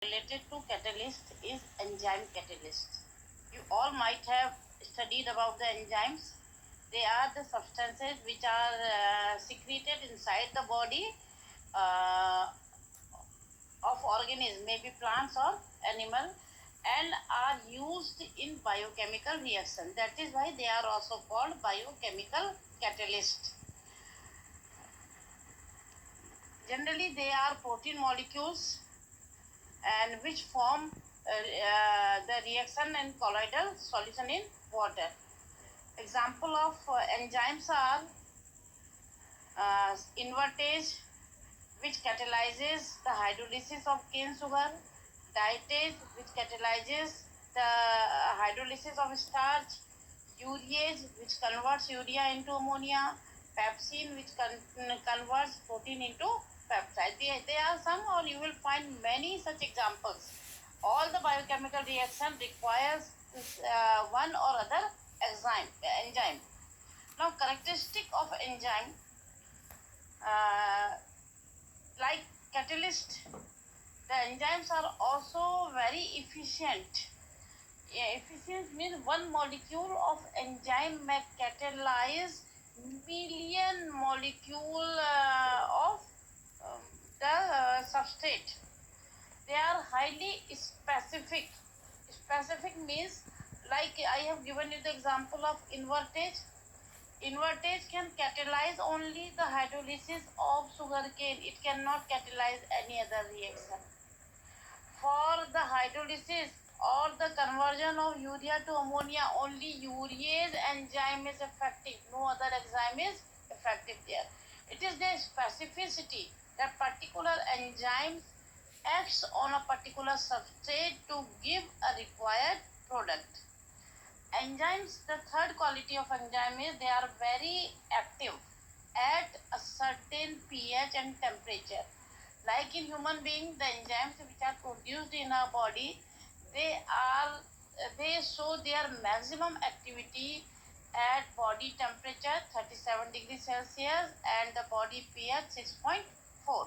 related to catalyst is enzyme catalyst. You all might have studied about the enzymes. They are the substances which are secreted inside the body uh, of organisms, maybe plants or animal, and are used in biochemical reaction. That is why they are also called biochemical catalyst. Generally, they are protein molecules and which form the reaction in colloidal solution in water. Example of enzymes are invertase, which catalyzes the hydrolysis of cane sugar, diastase, which catalyzes the hydrolysis of starch, urease, which converts urea into ammonia, pepsin, which converts protein into peptide. There are some, or you will find many such examples. All the biochemical reaction requires one or other enzyme. Now, characteristic of enzyme, like catalyst, the enzymes are also very efficient. Efficient means one molecule of enzyme may catalyze million molecule of the substrate. They are highly specific. Specific means, like I have given you the example of invertase. Invertase can catalyze only the hydrolysis of sugarcane. It cannot catalyze any other reaction. For the hydrolysis or the conversion of urea to ammonia, only urease enzyme is effective. No other enzyme is effective there. It is the specificity that particular enzyme acts on a particular substrate to give a required product. Enzymes, the third quality of enzyme is they are very active at a certain pH and temperature. Like in human being, the enzymes which are produced in our body, they show their maximum activity at body temperature 37 degrees Celsius and the body pH 6.4.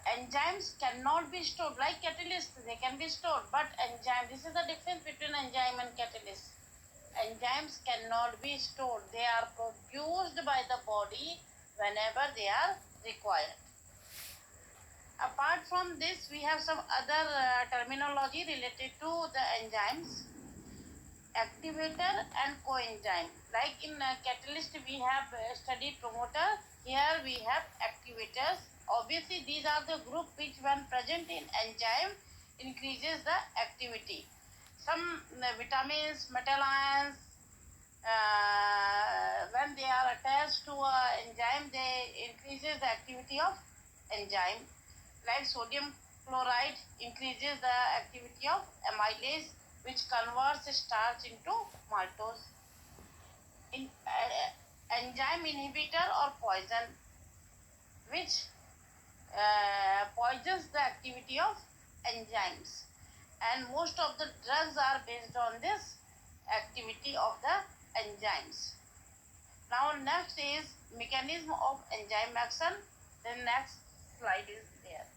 Enzymes cannot be stored like catalysts. They can be stored, but enzyme, this is the difference between enzyme and catalyst. Enzymes cannot be stored. They are produced by the body whenever they are required. Apart from this, we have some other terminology related to the enzymes. Activator and coenzyme. Like in catalyst, we have studied promoter. Here we have activators. Obviously, these are the group which, when present in enzyme, increases the activity. Some vitamins, metal ions, when they are attached to an enzyme, they increases the activity of enzyme. Like sodium chloride increases the activity of amylase, which converts starch into maltose. In enzyme inhibitor or poison, which poisons the activity of enzymes, and most of the drugs are based on this activity of the enzymes. Now next is mechanism of enzyme action. The next slide is there.